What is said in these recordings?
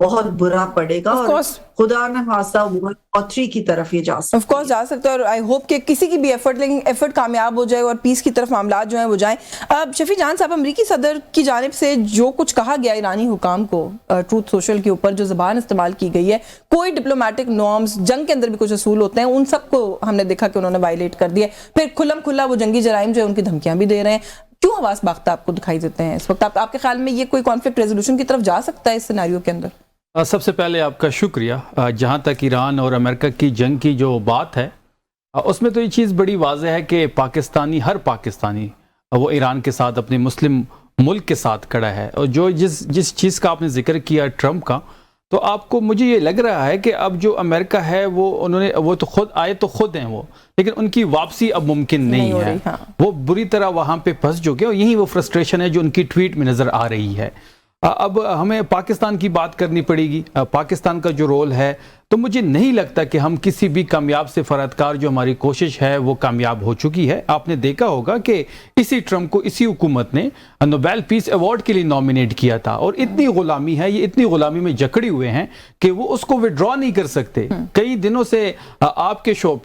بہت برا پڑے گا اور course. خدا نہ خواستہ پوتری کی طرف یہ جا سکتا آف کورس جا سکتا ہے، اور آئی ہوپ کہ کسی کی بھی ایفرٹ، لیکن ایفرٹ کامیاب ہو جائے اور پیس کی طرف معاملات جو ہیں وہ جائیں. اب شفیع جان صاحب، امریکی صدر کی جانب سے جو کچھ کہا گیا ایرانی حکام کو ٹروتھ سوشل کے اوپر، جو زبان استعمال کی گئی ہے، کوئی ڈپلومیٹک نارمز، جنگ کے اندر بھی کچھ اصول ہوتے ہیں، ان سب کو ہم نے دیکھا کہ انہوں نے وائلیٹ کر دیا. پھر کھلم کھلا وہ جنگی جرائم جو ہے ان کی دھمکیاں بھی دے رہے ہیں. کیوں حواس باختہ آپ کو دکھائی دیتے ہیں اس وقت؟ آپ کے خیال میں یہ کوئی کانفلکٹ ریزولوشن کی طرف جا سکتا ہے اس سیناریو کے اندر؟ سب سے پہلے آپ کا شکریہ. جہاں تک ایران اور امریکہ کی جنگ کی جو بات ہے، اس میں تو یہ چیز بڑی واضح ہے کہ ہر پاکستانی وہ ایران کے ساتھ، اپنے مسلم ملک کے ساتھ کھڑا ہے. اور جو جس چیز کا آپ نے ذکر کیا ٹرمپ کا، تو آپ کو مجھے یہ لگ رہا ہے کہ اب جو امریکہ ہے وہ تو خود ہیں وہ، لیکن ان کی واپسی اب ممکن نہیں ہے. وہ بری طرح وہاں پہ پھنس چکے، اور یہی وہ فرسٹریشن ہے جو ان کی ٹویٹ میں نظر آ رہی ہے. اب ہمیں پاکستان کی بات کرنی پڑے گی. پاکستان کا جو رول ہے، تو مجھے نہیں لگتا کہ ہم کسی بھی کامیاب سفارتکار جو ہماری کوشش ہے وہ کامیاب ہو چکی ہے. آپ نے دیکھا ہوگا کہ اسی ٹرمپ کو اسی حکومت نے نوبیل پیس ایوارڈ کے لیے نامینیٹ کیا تھا، اور اتنی غلامی ہے، یہ اتنی غلامی میں جکڑے ہوئے ہیں کہ وہ اس کو وڈرا نہیں کر سکتے. کئی دنوں سے آپ کے شو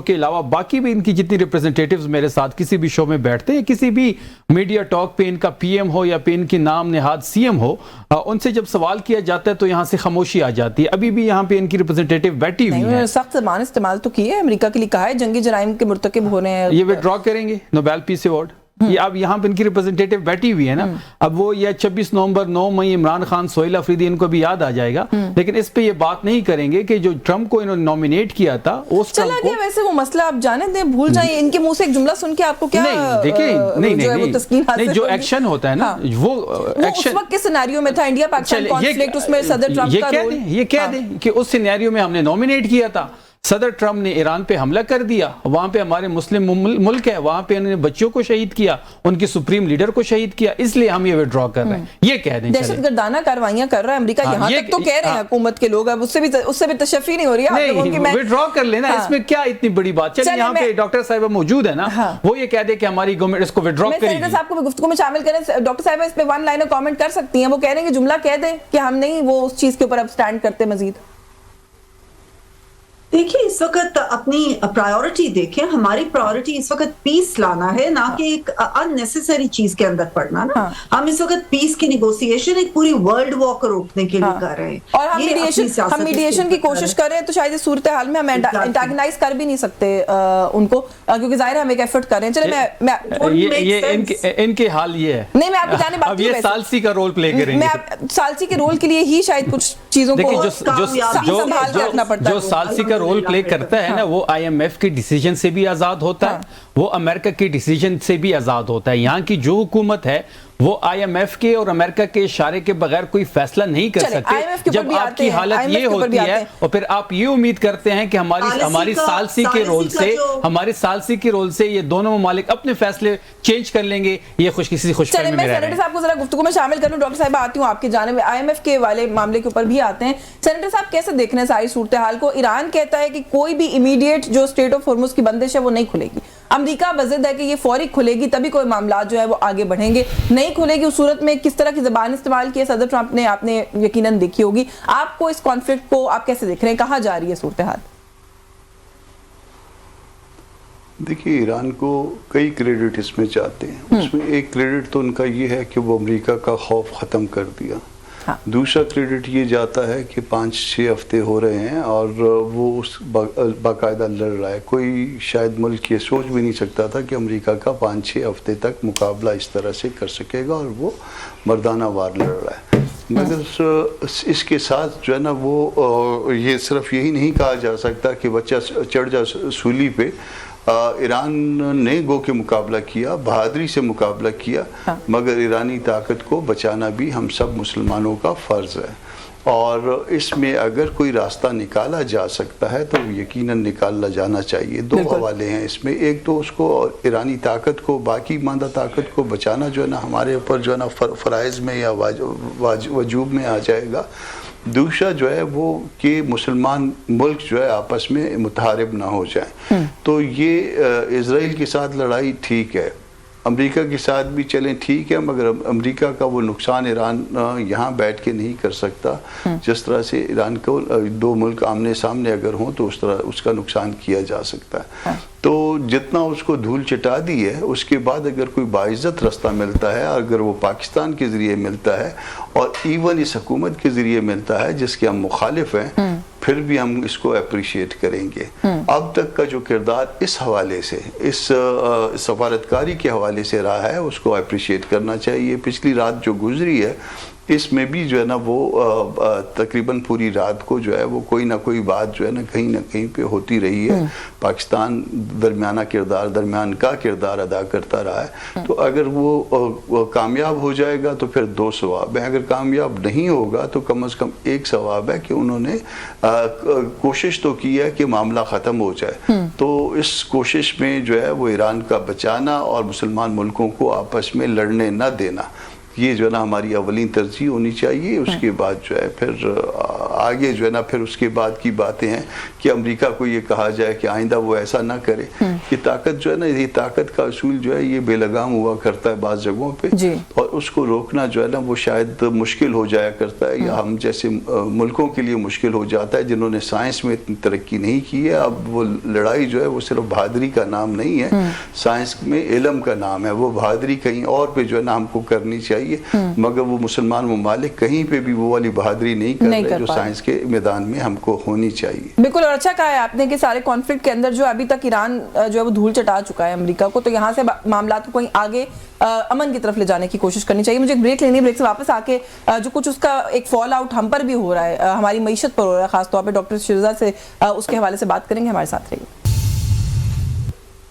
کے علاوہ باقی بھی ان کی جتنی ریپرزنٹیٹیوز میرے ساتھ کسی بھی شو میں بیٹھتے ہیں، کسی بھی میڈیا ٹاک پہ ان کا پی ایم ہو یا پہ ان کی نام نہاد سی ایم ہو، ان سے جب سوال کیا جاتا ہے تو یہاں سے خاموشی آ جاتی ہے. ابھی بھی یہاں پہ ان کی ریپرزنٹیٹیو بیٹھی ہوئی ہیں. سخت زبان استعمال تو کی ہے، امریکہ کے لیے کہا ہے جنگی جرائم کے مرتکب ہونے ہیں، یہ وڈرا کریں گے نوبیل پیس ایوارڈ. یہ اب یہاں پہ ان کی ریپرزنٹیٹیو بیٹھی ہوئی ہے نا. اب وہ یہ 26 نومبر 9 مئی عمران خان، سہیل افریدی، ان کو بھی یاد آ جائے گا، لیکن اس پہ یہ بات نہیں کریں گے کہ جو ٹرمپ کو انہوں نے نومینیٹ کیا تھا اس چلا گیا. ویسے وہ مسئلہ آپ جانے دیں، بھول جائیں. ان کے منہ سے ایک جملہ سن کے آپ کو کیا نہیں جو ایکشن ہوتا ہے نا، وہ اس وقت کس سیناریو میں تھا انڈیا پاکستان کانفلکٹ، اس میں صدر ٹرمپ کا رول؟ یہ کہہ دیں کہ اس سیناریو میں ہم نے نومینیٹ کیا تھا، صدر ٹرمپ نے ایران پہ حملہ کر دیا، وہاں پہ ہمارے مسلم ملک ہے، وہاں پہ انہوں نے بچوں کو شہید کیا، ان کی سپریم لیڈر کو شہید کیا، اس لیے ہم یہ وڈرا کر رہے ہیں. یہ کہہ دیں دہشت گردانہ کارروائیاں کر رہا ہے امریکہ، یہاں تک تو کہہ رہے ہیں حکومت کے لوگ. اب اس سے بھی تشفی نہیں ہو رہی ہے. وڈرا کر لینا، اس میں کیا اتنی بڑی بات. چلیے یہاں پہ ڈاکٹر صاحبہ موجود ہے نا، وہ یہ کہہ دے کہ ہماری گورنمنٹ اس کو وڈرا کرے گی. سینیٹر صاحب کو بھی گفتگو میں شامل کریں. ڈاکٹر صاحبہ اس پہ ون لائنر کامنٹ کر سکتی ہیں. وہ کہہ رہے ہیں کہ جملہ کہہ دیں کہ ہم نہیں وہ اس چیز کے اوپر اب سٹینڈ کرتے مزید. دیکھیں اس وقت اپنی پرائیورٹی دیکھیں. ہماری پرائیورٹی اس وقت پیس لانا ہے، نہ کہ ایک ان نیسیسری چیز کے اندر پڑنا نا. ہم اس وقت پیس کی نیگوسیشن ایک پوری ورلڈ وار کو روکنے کے لیے کر رہے ہیں، اور ہم میڈیشن کی کوشش کر رہے ہیں. تو شاید اس صورتحال میں ہم انٹیگنائز کر بھی نہیں سکتے ان کو، کیونکہ ظاہر ہم ایک ایفرٹ کر رہے ہیں. چلے ان کے حال یہ ہے، نہیں میں آپ کی جانے بات اب یہ سالسی کا رول پلے کریں گے. میں سالسی کے رول کے لیے ہی شاید کچھ چیزوں کو سنبھال کے رکھنا پڑتا ہے. جو سالسی کا رول پلے کرتا ہے نا، وہ آئی ایم ایف کے ڈیسیجن سے بھی آزاد ہوتا ہے، وہ امریکہ کے ڈیسیجن سے بھی آزاد ہوتا ہے. یہاں کی جو حکومت ہے وہ آئی ایم ایف کے اور امریکہ کے اشارے کے بغیر کوئی فیصلہ نہیں کر سکتے. جب آپ کی حالت یہ ہوتی ہے اور پھر آپ یہ امید کرتے ہیں کہ ہماری سالسی کے رول سے یہ دونوں ممالک اپنے فیصلے چینج کر لیں گے، یہ خوش فہمی میں رہ رہے ہیں. سینیٹر صاحب کو ذرا گفتگو میں شامل کروں. ڈاکٹر صاحب آتی ہوں آپ کی جانب. آئی ایم ایف کے والے معاملے کے اوپر بھی آتے ہیں. سینیٹر صاحب کیسے دیکھ رہے ہیں ساری صورتحال کو؟ ایران کہتا ہے کہ کوئی بھی امیڈیٹ جو اسٹریٹ آف ہرمز کی بندش ہے وہ نہیں کھلے گی. امریکہ بضد ہے کہ یہ فوری کھلے گی تبھی کوئی معاملات جو ہے وہ آگے بڑھیں گے. نہیں کھلے گی اس صورت میں کس طرح کی زبان استعمال کی ہے صدر ٹرمپ نے، آپ نے یقیناً دیکھی ہوگی. آپ کو اس کانفلکٹ کو آپ کیسے دیکھ رہے ہیں؟ کہاں جا رہی ہے صورتحال؟ دیکھیے ایران کو کئی کریڈٹ اس میں چاہتے ہیں. اس میں ایک کریڈٹ تو ان کا یہ ہے کہ وہ امریکہ کا خوف ختم کر دیا. دوسرا کریڈٹ یہ جاتا ہے کہ 5-6 ہفتے ہو رہے ہیں اور وہ باقاعدہ لڑ رہا ہے. کوئی شاید ملک یہ سوچ بھی نہیں سکتا تھا کہ امریکہ کا 5-6 ہفتے تک مقابلہ اس طرح سے کر سکے گا، اور وہ مردانہ وار لڑ رہا ہے. مگر اس کے ساتھ جو ہے نا وہ یہ صرف یہی نہیں کہا جا سکتا کہ بچہ چڑھ جا سولی پہ. ایران نے گو کے مقابلہ کیا، بہادری سے مقابلہ کیا، مگر ایرانی طاقت کو بچانا بھی ہم سب مسلمانوں کا فرض ہے. اور اس میں اگر کوئی راستہ نکالا جا سکتا ہے تو یقیناً نکالا جانا چاہیے. دو حوالے ہیں اس میں. ایک تو اس کو ایرانی طاقت کو، باقی ماندہ طاقت کو بچانا جو ہے نا ہمارے اوپر جو ہے نا فرائض میں یا وجوب میں آ جائے گا. دوسرا جو ہے وہ کہ مسلمان ملک جو ہے آپس میں متحارب نہ ہو جائیں. تو یہ اسرائیل کے ساتھ لڑائی ٹھیک ہے، امریکہ کے ساتھ بھی چلیں ٹھیک ہے، مگر امریکہ کا وہ نقصان ایران یہاں بیٹھ کے نہیں کر سکتا جس طرح سے ایران کو دو ملک آمنے سامنے اگر ہوں تو اس طرح اس کا نقصان کیا جا سکتا ہے. تو جتنا اس کو دھول چٹا دی ہے، اس کے بعد اگر کوئی باعزت رستہ ملتا ہے، اگر وہ پاکستان کے ذریعے ملتا ہے اور ایون اس حکومت کے ذریعے ملتا ہے جس کے ہم مخالف ہیں، پھر بھی ہم اس کو اپریشیٹ کریں گے. اب تک کا جو کردار اس حوالے سے، اس سفارتکاری کے حوالے سے رہا ہے، اس کو اپریشیٹ کرنا چاہیے. پچھلی رات جو گزری ہے اس میں بھی جو ہے نا وہ تقریباً پوری رات کو جو ہے وہ کوئی نہ کوئی بات جو ہے نا کہیں پہ ہوتی رہی ہے. پاکستان درمیان کا کردار ادا کرتا رہا ہے. تو اگر وہ کامیاب ہو جائے گا تو پھر 2 ثواب ہیں، اگر کامیاب نہیں ہوگا تو کم از کم 1 ثواب ہے کہ انہوں نے کوشش تو کی ہے کہ معاملہ ختم ہو جائے. تو اس کوشش میں جو ہے وہ ایران کا بچانا اور مسلمان ملکوں کو آپس میں لڑنے نہ دینا، یہ جو ہے نا ہماری اولین ترجیح ہونی چاہیے. اس کے بعد جو ہے پھر آگے جو ہے نا پھر اس کے بعد کی باتیں ہیں کہ امریکہ کو یہ کہا جائے کہ آئندہ وہ ایسا نہ کرے. یہ طاقت جو ہے نا، یہ طاقت کا اصول جو ہے یہ بے لگام ہوا کرتا ہے بعض جگہوں پہ، اور اس کو روکنا جو ہے نا وہ شاید مشکل ہو جایا کرتا ہے، یا ہم جیسے ملکوں کے لیے مشکل ہو جاتا ہے جنہوں نے سائنس میں اتنی ترقی نہیں کی ہے. اب وہ لڑائی جو ہے وہ صرف بہادری کا نام نہیں ہے، سائنس میں علم کا نام ہے. وہ بہادری کہیں اور پہ جو ہے نا ہم کو کرنی چاہیے، مگر وہ مسلمان ممالک کہیں پہ بھی وہ والی بہادری نہیں کر رہے جو سائنس کے میدان میں ہم کو ہونی چاہیے. بالکل. اور اچھا کہا ہے آپ نے کہ سارے کانفلکٹ کے اندر جو ابھی تک ایران جو ہے وہ دھول چٹا چکا ہے امریکہ کو، تو یہاں سے معاملات کو کہیں آگے امن کی طرف لے جانے کی کوشش کرنی چاہیے. مجھے ایک بریک لینی ہے، بریک سے واپس آ کے جو کچھ اس کا ایک فال آؤٹ ہم پر بھی ہو رہا ہے، ہماری معیشت پر ہو رہا ہے، خاص طور پہ ڈاکٹر شیرزا سے اس کے حوالے سے بات کریں گے. ہمارے ساتھ رہیے.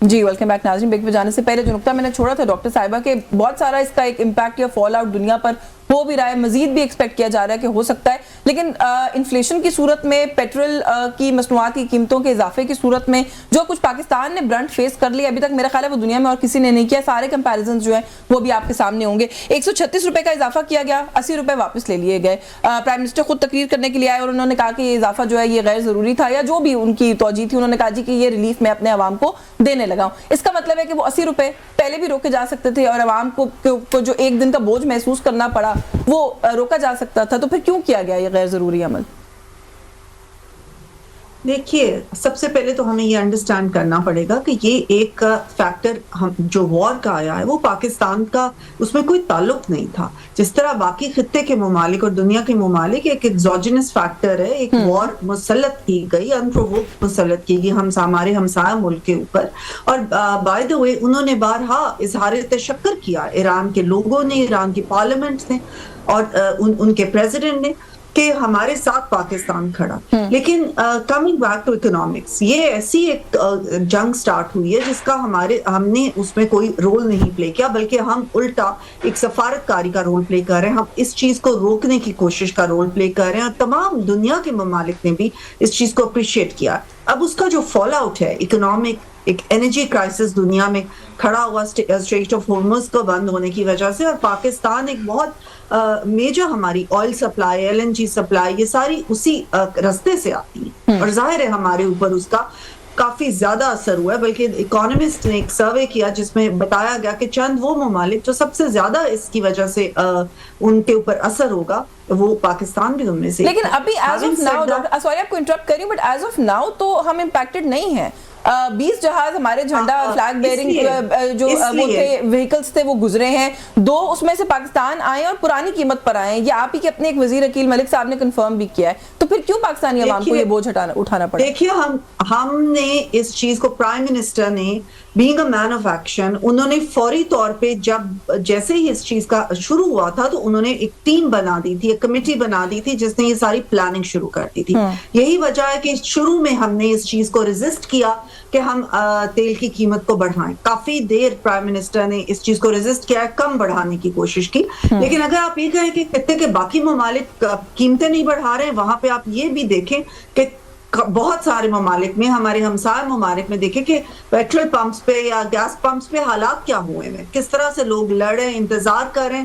جی ویلکم بیک ناظرین. بریک پہ جانے سے پہلے جو نقطہ میں نے چھوڑا تھا ڈاکٹر صاحبہ کہ بہت سارا اس کا ایک امپیکٹ یا فال آؤٹ دنیا پر ہو بھی رہا ہے، مزید بھی ایکسپیکٹ کیا جا رہا ہے کہ ہو سکتا ہے، لیکن انفلیشن کی صورت میں، پیٹرول کی مصنوعات کی قیمتوں کے اضافے کی صورت میں جو کچھ پاکستان نے برنٹ فیس کر لیا ابھی تک، میرا خیال ہے وہ دنیا میں اور کسی نے نہیں کیا. سارے کمپیریزنز جو ہیں وہ بھی آپ کے سامنے ہوں گے. 136 روپے کا اضافہ کیا گیا، 80 روپے واپس لے لیے گئے. پرائم منسٹر خود تقریر کرنے کے لیے آئے اور انہوں نے کہا کہ یہ اضافہ جو ہے یہ غیر ضروری تھا، یا جو بھی ان کی توجیہ تھی، انہوں نے کہا جی کہ یہ ریلیف میں اپنے عوام کو دینے لگا ہوں. اس کا مطلب ہے کہ وہ 80 روپے پہلے بھی روکے جا سکتے تھے اور عوام کو جو ایک دن کا بوجھ محسوس کرنا پڑا وہ روکا جا سکتا تھا. تو پھر کیوں کیا گیا یہ غیر ضروری عمل؟ دیکھیے، سب سے پہلے تو ہمیں یہ انڈرسٹینڈ کرنا پڑے گا کہ یہ ایک فیکٹر جو وار کا آیا ہے وہ پاکستان کا اس میں کوئی تعلق نہیں تھا. جس طرح باقی خطے کے ممالک اور دنیا کے ممالک ایک ایگزوجنس فیکٹر ہے، ایک وار مسلط کی گئی، انپرووکڈ مسلط کی گئی ہمارے ہمسایہ ملک کے اوپر. اور بائی دا وے انہوں نے بارہا اظہار تشکر کیا، ایران کے لوگوں نے، ایران کی پارلیمنٹ نے اور ان کے پریزیڈنٹ نے، کہ ہمارے ساتھ پاکستان کھڑا. لیکن کمنگ بیک ٹو اکنامکس، یہ ایسی ایک جنگ سٹارٹ ہوئی ہے جس کا ہم نے اس میں کوئی رول نہیں پلے کیا، بلکہ ہم الٹا ایک سفارتکاری کا رول پلے کر رہے ہیں. ہم اس چیز کو روکنے کی کوشش کا رول پلے کر رہے ہیں، اور تمام دنیا کے ممالک نے بھی اس چیز کو اپریشیٹ کیا. اب اس کا جو فال آؤٹ ہے اکنامک، ایک انرجی کرائسس دنیا میں کھڑا ہوا اسٹریٹ آف ہارمز کو بند ہونے کی وجہ سے، اور پاکستان ایک بہت میجر ہماری آئل سپلائی، LNG سپلائی، یہ ساری اسی رستے سے آتی ہیں، اور ظاہر ہے ہمارے اوپر اس کا کافی زیادہ اثر ہوا ہے. بلکہ اکانومسٹ نے ایک سروے کیا جس میں بتایا گیا کہ چند وہ ممالک جو سب سے زیادہ اس کی وجہ سے ان کے اوپر اثر ہوگا وہ پاکستان بھی ان میں سے. لیکن ابھی ایز آف ناؤ، سوری آپ کو انٹرپٹ کر رہی ہوں، بٹ ایز آف ناؤ تو ہم امپیکٹڈ نہیں ہیں. 20 جہاز ہمارے جھنڈا فلیگ بیئرنگ جو وہ تھے وہیکلز تھے وہ گزرے ہیں، 2 اس میں سے پاکستان آئے اور پرانی قیمت پر آئے ہیں. یہ آپ ہی کے اپنے ایک وزیر عقیل ملک صاحب نے کنفرم بھی کیا ہے. تو پھر کیوں پاکستانی عوام کو یہ بوجھ اٹھانا پڑا؟ دیکھیے، ہم نے اس چیز کو، پرائم منسٹر نے being a man of action, انہوں نے فوری طور پہ جیسے ہی اس چیز کا شروع ہوا تھا تو انہوں نے ایک ٹیم بنا دی تھی، ایک کمیٹی بنا دی تھی جس نے یہ ساری پلاننگ شروع کر دی تھی. یہی وجہ ہے کہ شروع میں ہم نے اس چیز کو ریزسٹ کیا کہ ہم تیل کی قیمت کو بڑھائیں. کافی دیر پرائم منسٹر نے اس چیز کو ریزسٹ کیا ہے، کم بڑھانے کی کوشش کی. لیکن اگر آپ یہ کہیں کہ خطے کے باقی ممالک قیمتیں نہیں بڑھا رہے ہیں، وہاں پہ آپ یہ بھی دیکھیں کہ بہت سارے ممالک میں، ہمارے ہمسایہ ممالک میں دیکھیں کہ پیٹرول پمپس پہ یا گیس پمپس پہ حالات کیا ہوئے ہیں، کس طرح سے لوگ لڑ رہے ہیں، انتظار کر رہے ہیں.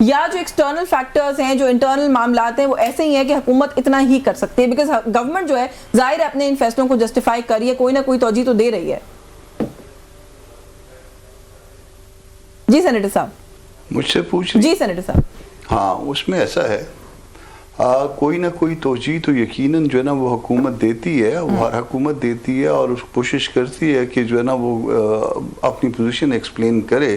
یا جو ایکسٹرنل فیکٹرز ہیں, جو انٹرنل معاملات ہیں, وہ ایسے ہی ہیں کہ حکومت اتنا ہی کر سکتی ہے؟ بیکاز گورنمنٹ جو ہے ظاہر ہے اپنے ان فیصلوں کو جسٹیفائی کر رہی ہے, کوئی نہ کوئی توجہ تو دے رہی ہے. جی سینیٹر صاحب. مجھ سے پوچھ رہی؟ جی سینیٹر صاحب. ہاں, اس میں ایسا ہے کوئی نہ کوئی توجہ تو یقیناً جو ہے نا وہ حکومت دیتی ہے, ہر حکومت دیتی ہے اور اس کوشش کرتی ہے کہ جو ہے نا وہ اپنی پوزیشن ایکسپلین کرے.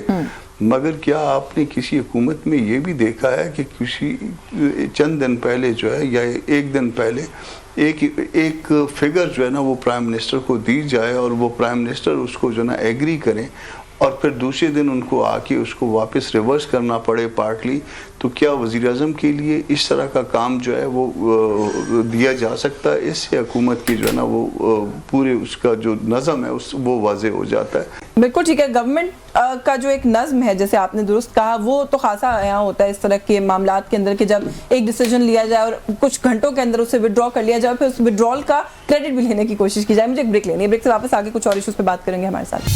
مگر کیا آپ نے کسی حکومت میں یہ بھی دیکھا ہے کہ کسی چند دن پہلے جو ہے یا ایک دن پہلے ایک فگر جو ہے نا وہ پرائم منسٹر کو دی جائے اور وہ پرائم منسٹر اس کو جو ہے نا ایگری کریں اور پھر دوسرے دن ان کو آ کے اس کو واپس ریورس کرنا پڑے پارٹلی؟ تو کیا وزیر اعظم کے لیے اس طرح کا کام جو ہے وہ دیا جا سکتا ہے؟ اس سے حکومت کی جو ہے نا وہ پورے اس کا جو نظم ہے وہ واضح ہو جاتا ہے. بالکل ٹھیک ہے. گورنمنٹ کا جو ایک نظم ہے, جیسے آپ نے درست کہا, وہ تو خاصا یہاں ہوتا ہے اس طرح کے معاملات کے اندر کہ جب ایک ڈیسیجن لیا جائے اور کچھ گھنٹوں کے اندر اسے وڈرا کر لیا جائے, پھر اس وڈرال کا کریڈٹ بھی لینے کی کوشش کی جائے. مجھے ایک بریک لینی ہے, بریک سے واپس آگے کچھ اور ایشوز پہ بات کریں گے ہمارے ساتھ.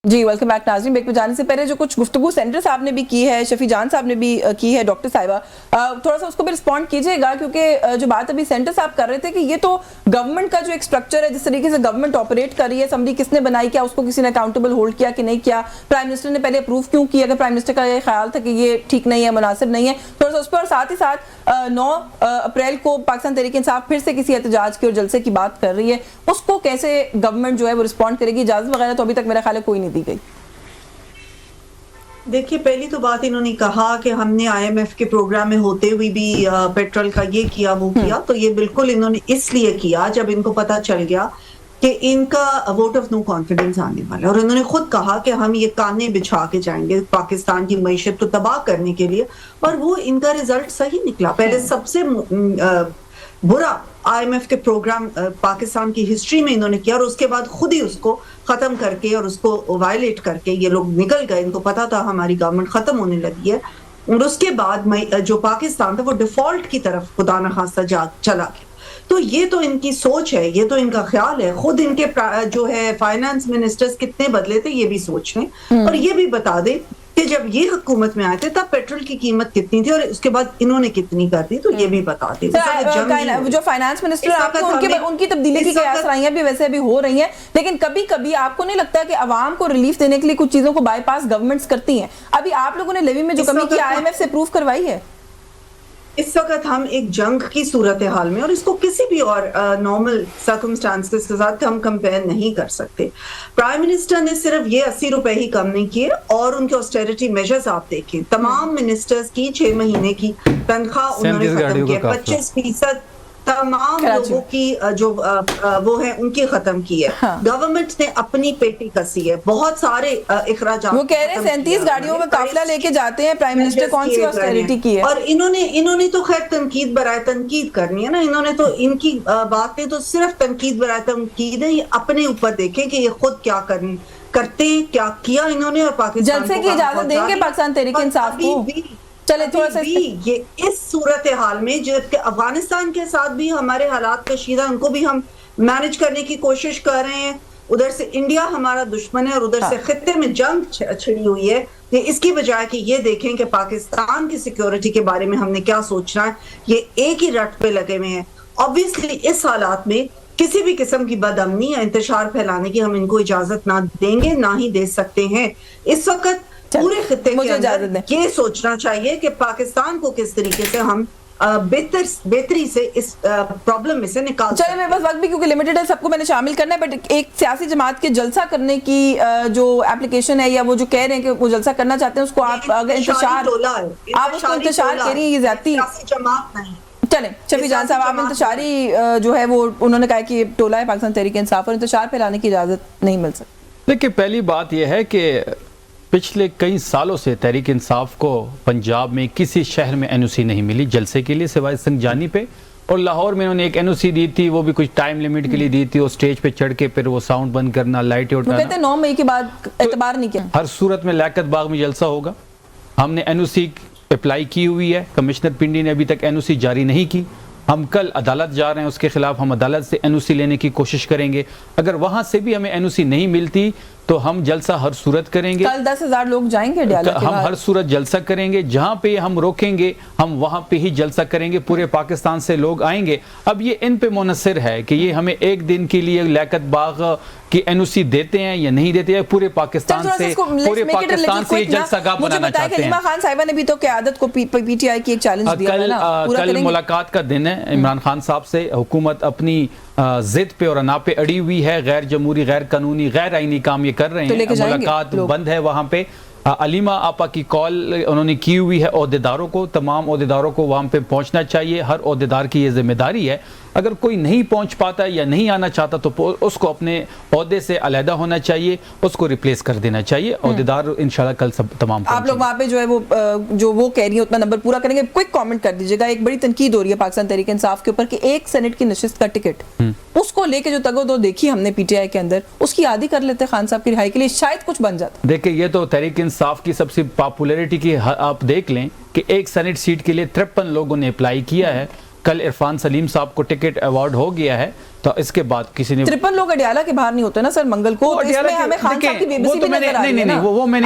جی ویلکم بیک ناظرین. بریک پہ جانے سے پہلے جو کچھ گفتگو سینٹر صاحب نے بھی کی ہے, شفیع جان صاحب نے بھی کی ہے, ڈاکٹر صاحبہ, تھوڑا سا اس کو بھی رسپونڈ کیجئے گا, کیونکہ جو بات ابھی سینٹر صاحب کر رہے تھے کہ یہ تو گورنمنٹ کا جو ایک سٹرکچر ہے, جس طریقے سے گورنمنٹ آپریٹ کر رہی ہے, اسمبلی کس نے بنائی, کیا اس کو کسی نے اکاؤنٹیبل ہولڈ کیا کہ نہیں کیا, پرائم منسٹر نے پہلے اپروو کیوں کیا, اگر پرائم منسٹر کا یہ خیال تھا کہ یہ ٹھیک نہیں ہے, مناسب نہیں ہے, تھوڑا سا اس پہ. اور ساتھ ہی ساتھ 9 اپریل کو پاکستان تحریک انصاف پھر سے کسی احتجاج کی اور جلسے کی بات کر رہی ہے, اس کو کیسے گورنمنٹ جو ہے وہ رسپونڈ کرے گی؟ اجازت وغیرہ تو ابھی تک میرا خیال ہے کوئی نہیں دی گئی. دیکھیے, پہلی تو بات انہوں نے کہا کہ ہم نے آئی ایم ایف کے پروگرام میں ہوتے ہوئے بھی پیٹرول کا یہ کیا وہ کیا, تو یہ بالکل انہوں نے اس لیے کیا جب ان کو پتا چل گیا کہ ان کا ووٹ آف نو کانفیڈنس آنے والا ہے. اور انہوں نے خود کہا کہ ہم یہ کانے بچھا کے جائیں گے پاکستان کی معیشت کو تباہ کرنے کے لیے, اور وہ ان کا رزلٹ صحیح نکلا. پہلے سب سے برا آئی ایم ایف کے پروگرام پاکستان کی ہسٹری میں انہوں نے کیا, اور اس کے بعد خود ہی اس کو ختم کر کے اور اس کو وائلیٹ کر کے یہ لوگ نکل گئے. ان کو پتا تھا ہماری گورنمنٹ ختم ہونے لگی ہے, اور اس کے بعد جو پاکستان تھا وہ ڈیفالٹ کی طرف خدا نخواستہ چلا گیا. تو یہ تو ان کی سوچ ہے, یہ تو ان کا خیال ہے. خود ان کے جو ہے فائنانس منسٹرز کتنے بدلے تھے یہ بھی سوچ لیں, اور یہ بھی بتا دیں کہ جب یہ حکومت میں آئے تھے تب پیٹرول کی قیمت کتنی تھی اور اس کے بعد انہوں نے کتنی کر دی, تو یہ بھی بتا دیں. جو فائنانس منسٹر آپ کو ان کی تبدیلی کی قیاس رائیاں بھی ویسے بھی ہو رہی ہیں, لیکن کبھی کبھی آپ کو نہیں لگتا کہ عوام کو ریلیف دینے کے لیے کچھ چیزوں کو بائی پاس گورنمنٹس کرتی ہیں؟ ابھی آپ لوگوں نے لیوی میں جو کمی کی آئی ایم ایف سے پروف کروائی ہے. اس وقت ہم ایک جنگ کی صورتحال میں, اور اس کو کسی بھی اور نارمل سرکمسٹانسز کے ساتھ ہم کمپیئر نہیں کر سکتے. پرائم منسٹر نے صرف یہ 80 روپے ہی کم نہیں کیے, اور ان کے آسٹیرٹی میجرز آپ دیکھیں, تمام منسٹرز کی 6 مہینے کی تنخواہ انہوں نے ختم کی, 25% تمام لوگوں کی جو وہ ہے ان کی ختم کی ہے. گورنمنٹ نے اپنی پیٹی کسی ہے, بہت سارے اخراجات. وہ کہہ رہے ہیں 37 گاڑیوں میں قافلہ لے کے جاتے ہیں پرائم منسٹر, کون سی آسٹیرٹی کی ہے؟ اور انہوں نے تو خیر تنقید برائے تنقید کرنی ہے نا, انہوں نے تو ان کی باتیں تو صرف تنقید برائے تنقید ہے. یہ اپنے اوپر دیکھیں کہ یہ خود کیا کرتے ہیں, کیا کیا انہوں نے, اور پاکستان جلسے کی اجازت دیں گے پاکستان تحریک انصاف کو؟ چلے تھوڑا سا یہ اس صورتحال میں جبکہ افغانستان کے ساتھ بھی ہمارے حالات کشیدہ, ان کو بھی ہم مینج کرنے کی کوشش کر رہے ہیں. ادھر سے انڈیا ہمارا دشمن ہے اور ادھر سے خطے میں جنگ چھڑی ہوئی ہے. اس کی بجائے کہ یہ دیکھیں کہ پاکستان کی سیکیورٹی کے بارے میں ہم نے کیا سوچنا ہے, یہ ایک ہی رٹ پہ لگے ہوئے ہیں. آبویسلی اس حالات میں کسی بھی قسم کی بد امنی یا انتشار پھیلانے کی ہم ان کو اجازت نہ دیں گے, نہ ہی دے سکتے ہیں. اس وقت پورے خطے کے اندر یہ سوچنا چاہیے کہ پاکستان کو کس طریقے سے ہم بہتری سے اس پرابلم میں سے نکال. چلے میں بس وقت بھی کیونکہ لمیٹڈ ہے, سب کو میں نے شامل کرنا ہے, بٹ ایک سیاسی جماعت کے جلسہ کرنے کی جو اپلیکیشن ہے یا وہ جو کہہ رہے ہیں کہ وہ جلسہ کرنا چاہتے ہیں, اس کو آپ اگر انتشار آپ اس کو انتشار کہہ رہی ہیں, یہ زیادتی جماعت نہیں. چلیں شفیع جان صاحب, آپ انتشاری جو ہے وہ انہوں نے کہا کہ یہ ٹولہ ہے پاکستان تحریک انصاف, اور انتشار پھیلانے کی اجازت نہیں مل سکتی. دیکھیں پہلی بات یہ ہے کہ پچھلے کئی سالوں سے تحریک انصاف کو پنجاب میں کسی شہر میں این او سی نہیں ملی جلسے کے لیے سوائے سنجانی پہ, اور لاہور میں انہوں نے ایک این او سی دی تھی, وہ بھی کچھ ٹائم لیمٹ کے لیے دی تھی, اور سٹیج پہ چڑھ کے پھر وہ ساؤنڈ بند کرنا, لائٹیں اٹھانا. وہ کہتے ہیں 9 مئی کے بعد اعتبار نہیں کیا. ہر صورت میں لیاقت باغ میں جلسہ ہوگا. ہم نے این او سی اپلائی کی ہوئی ہے, کمشنر پنڈی نے ابھی تک این او سی جاری نہیں کی. ہم کل عدالت جا رہے ہیں, اس کے خلاف ہم عدالت سے این او سی لینے کی کوشش کریں گے. اگر وہاں سے بھی ہمیں این او سی نہیں ملتی تو ہم جلسہ ہر صورت کریں گے. کل 10,000 لوگ جائیں گے اڈیالہ کے ہم باہر. ہر صورت جلسہ کریں گے, جہاں پہ ہم روکیں گے ہم وہاں پہ ہی جلسہ کریں گے. پورے پاکستان سے لوگ آئیں گے. اب یہ ان پہ منحصر ہے کہ یہ ہمیں ایک دن کے لیے لیاقت باغ کی NOC دیتے ہیں یا نہیں دیتے ہیں. پورے پاکستان سے یہ جلسہ گاہ بنانا چاہتے ہیں. علیمہ خان صاحبہ نے بھی تو قیادت کو PTI کی ایک چیلنج دیا ہے نا, کل ملاقات کا دن ہے عمران خان صاحب سے. حکومت اپنی ضد پہ اور انا پہ اڑی ہوئی ہے, غیر جمہوری, غیر قانونی, غیر آئینی کام یہ کر رہے ہیں. ملاقات بند ہے وہاں پہ. علیمہ آپا کی کال انہوں نے کی ہوئی ہے عہدیداروں کو, تمام عہدیداروں کو وہاں پہ پہنچنا چاہیے. ہر عہدیدار کی یہ ذمہ داری ہے. اگر کوئی نہیں پہنچ پاتا یا نہیں آنا چاہتا تو اس کو اپنے عہدے سے علیحدہ ہونا چاہیے, اس کو ریپلیس کر دینا چاہیے. عہدیدار انشاءاللہ کل سب تمام آپ لوگ وہاں پہ جو ہے وہ کہہ رہی ہیں اتنا نمبر پورا کریں گے. کوئک کامنٹ کر دیجیے گا. ایک بڑی تنقید ہو رہی ہے پاکستان تحریک انصاف کے اوپر کہ ایک سینٹ کی نشست کا ٹکٹ, اس کو لے کے جو تگ و دو دیکھی ہم نے PTI کے اندر, اس کی عادی کر لیتے خان صاحب کی رہائی کے لیے, شاید کچھ بن جاتا. دیکھیں یہ تو تحریک انصاف کی سب سے پاپولیرٹی کی آپ دیکھ لیں کہ ایک سینٹ سیٹ کے لیے 53 لوگوں نے اپلائی کیا ہے. کل عرفان سلیم صاحب کو ٹکٹ ایوارڈ ہو گیا ہے, تو اس کے بعد کسی نے 53 لوگ اڈیالہ کے باہر نہیں ہوتے نا سر منگل کو. اس میں ہمیں خان صاحب کی بے بسی بھی نظر آ رہی ہے نا,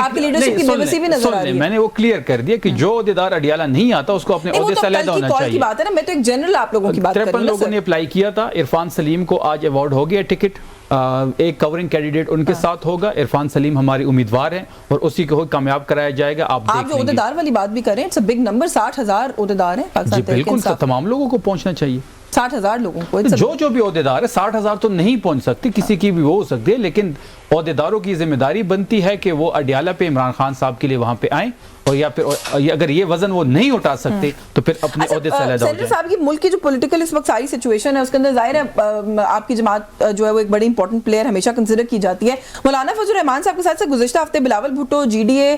آپ کی لیڈرشپ کی بے بسی بھی نظر آ رہی ہے. میں نے وہ کلیئر کر دیا کہ جو عہدیدار اڈیالہ نہیں آتا اس کو اپنے عہدے سے علیحدہ ہونا چاہیے. کی بات ہے نا, میں تو ایک جنرل آپ لوگوں کی بات کر رہی ہوں. 53 لوگوں نے اپلائی کیا تھا. عرفان سلیم کو آج ایوارڈ ہو گیا ٹکٹ. ایک کورنگ کینڈیڈیٹ ان کے ساتھ ہوگا. عرفان سلیم ہماری امیدوار ہیں اور اسی کو کامیاب کرایا جائے گا. آپ جو عہدیدار والی بات بھی کریں, اٹس اے بگ نمبر, 60,000 عہدیدار ہیں پاکستان تحریک انصاف. بالکل تمام لوگوں کو پہنچنا چاہیے. 60,000 لوگوں کو جو بھی عہدیدار ہے, 60,000 تو نہیں پہنچ سکتی, کسی کی بھی وہ ہو سکتی ہے, لیکن عہدیداروں کی ذمہ داری بنتی ہے کہ وہ اڈیالہ پہ عمران خان صاحب کے لیے وہاں پہ آئیں, اور یا پھر اگر یہ وزن وہ نہیں اٹھا سکتے تو پھر اپنے عہدے سے علیحدہ ہو جائیں. صاحب کی ملک کی جو پولیٹیکل اس وقت ساری سچویشن ہے اس کے اندر ظاہر ہے آپ کی جماعت جو ہے وہ ایک بڑی امپورٹنٹ پلیئر ہمیشہ کنسیڈر کی جاتی ہے. مولانا فضل الرحمان صاحب کے ساتھ سے گزشتہ ہفتے بلاول بھٹو, GDA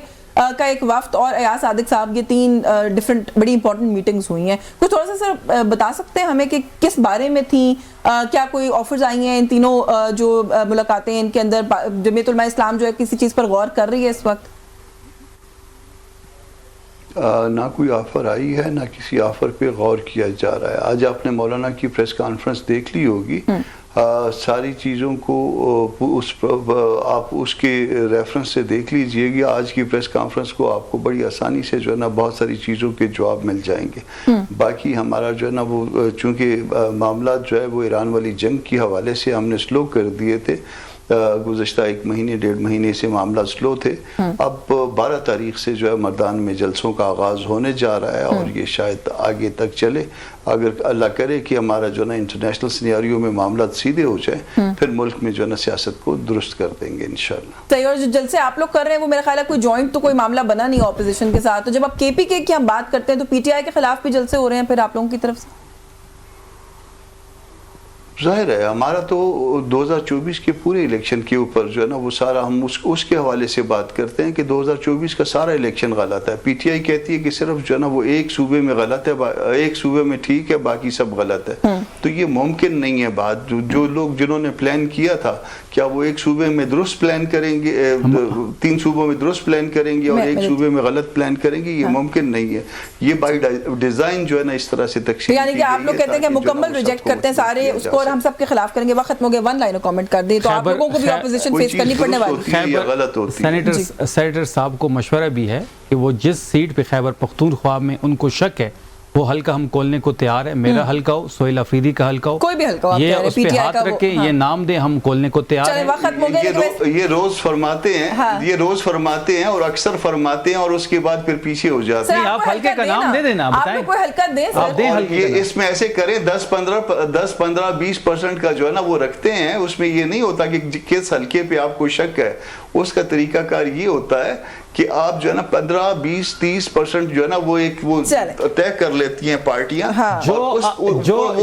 کا ایک وفد اور ایاز صادق صاحب, یہ 3 ڈیفرنٹ بڑی امپورٹنٹ میٹنگز ہوئی ہیں. کچھ تھوڑا سا سر بتا سکتے ہیں ہمیں کہ کس بارے میں تھیں, کیا کوئی آفرز آئی ہیں ان تینوں جو ملاقاتیں, ان کے اندر جمعیت علماء اسلام جو ہے کسی چیز پر غور کر رہی ہے اس وقت؟ نہ کوئی آفر آئی ہے, نہ کسی آفر پہ غور کیا جا رہا ہے. آج آپ نے مولانا کی پریس کانفرنس دیکھ لی ہوگی. ساری چیزوں کو آپ اس کے ریفرنس سے دیکھ لیجئے گی. آج کی پریس کانفرنس کو آپ کو بڑی آسانی سے جو ہے نا بہت ساری چیزوں کے جواب مل جائیں گے. باقی ہمارا جو ہے نا وہ چونکہ معاملات جو ہے وہ ایران والی جنگ کے حوالے سے ہم نے سلو کر دیے تھے, گزشتہ 1 مہینے 1.5 مہینے سے معاملہ سلو تھے. اب 12 تاریخ سے جو ہے مردان میں جلسوں کا آغاز ہونے جا رہا ہے اور یہ شاید آگے تک چلے. اگر اللہ کرے کہ ہمارا جو ہے نا انٹرنیشنل سینیریو میں معاملات سیدھے ہو جائیں, پھر ملک میں جو ہے نا سیاست کو درست کر دیں گے انشاءاللہ. صحیح. اور جو جلسے آپ لوگ کر رہے ہیں وہ میرا خیال ہے کوئی جوائنٹ تو کوئی معاملہ بنا نہیں اپوزیشن کے ساتھ, تو جب آپ KPK کی ہم بات کرتے ہیں تو PTI کے خلاف بھی جلسے ہو رہے ہیں پھر آپ لوگوں کی طرف سے؟ ظاہر ہے ہمارا تو 2024 کے پورے الیکشن کے اوپر جو ہے نا وہ سارا ہم اس کے حوالے سے بات کرتے ہیں کہ 2024 کا سارا الیکشن غلط ہے. PTI کہتی ہے کہ صرف جو ہے نا وہ ایک صوبے میں غلط ہے, ایک صوبے میں ٹھیک ہے, باقی سب غلط ہے. تو یہ ممکن نہیں ہے بات. جو لوگ جنہوں نے پلان کیا تھا, کیا وہ ایک صوبے میں درست پلان کریں گے, 3 صوبوں میں درست پلان کریں گے اور ایک صوبے میں غلط پلان کریں گے؟ یہ ممکن نہیں ہے. یہ بائی ڈیزائن جو ہے نا اس طرح سے تقسیم, یعنی کہ آپ لوگ کہتے ہیں کہ مکمل ریجیکٹ کرتے ہیں سارے اس کو, اور ہم سب کے خلاف کریں گے. وقت ختم ہو گیا, 1 لائن کامنٹ کر دیں تو آپ لوگوں کو بھی اپوزیشن فیس کرنی پڑنے والی ہے. سینیٹر صاحب کو مشورہ بھی ہے کہ وہ جس سیٹ پہ خیبر پختونخوا میں ان کو شک ہے وہ حلقہ ہم کھولنے کو تیار ہے. میرا حلقہ ہو, سہیل افریدی کا حلقہ ہو, کوئی بھی حلقہ ہو, یہ اس پہ ہاتھ رکھیں, یہ نام دیں, ہم کھولنے کو تیار ہیں. یہ روز فرماتے ہیں, یہ روز فرماتے ہیں اور اکثر فرماتے ہیں اور اس کے بعد پھر پیچھے ہو جاتے ہیں. آپ حلقے کا نام دے دینا, بتائیں کوئی حلقہ دیں سر. یہ اس میں ایسے کریں 10-15-20% کا جو ہے نا وہ رکھتے ہیں. اس میں یہ نہیں ہوتا کہ کس حلقے پہ آپ کو شک ہے. اس کا طریقہ کار یہ ہوتا ہے کہ آپ جو ہے نا 15-20-30% جو ہے نا وہ ایک وہ طے کر لیتی ہیں پارٹیاں, وہ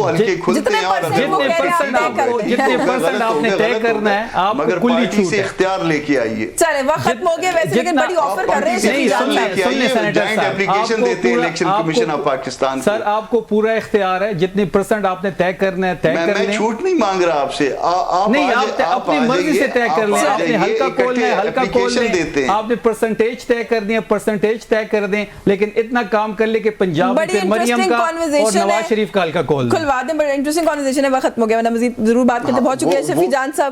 ہلکے کھلتے ہیں اور جتنے پرسنٹ آپ نے طے کرنا ہے آپ مگر پارٹی سے اختیار لے کے آئیے. چلے وقت ختم ہو گیا, ویسے لیکن بڑی آفر کر رہے ہیں, جوائنٹ اپلیکیشن دیتے ہیں الیکشن کمیشن آف پاکستان. سر آپ کو پورا اختیار ہے, جتنے پرسنٹ آپ نے طے کرنا ہے طے کر لیں. میں چھوٹ نہیں مانگ رہا آپ سے, نہیں آپ اپنی مرضی سے طے کر لیں. آپ نے حلقہ کھولنا ہے حلقہ کھول لیں, آپ نے پرسنٹیج طے کرنی ہے پرسنٹیج طے کر دیں, لیکن اتنا کام کر لے کہ پنجاب میں مریم کا اور نواز شریف کا حلقہ کھول دیں. کھلوا دیں. بڑی انٹرسٹنگ کانورسیشن ہے, وقت ختم ہو گیا, ورنہ مزید ضرور بات کرتے. بہت شکریہ شفیع جان صاحب.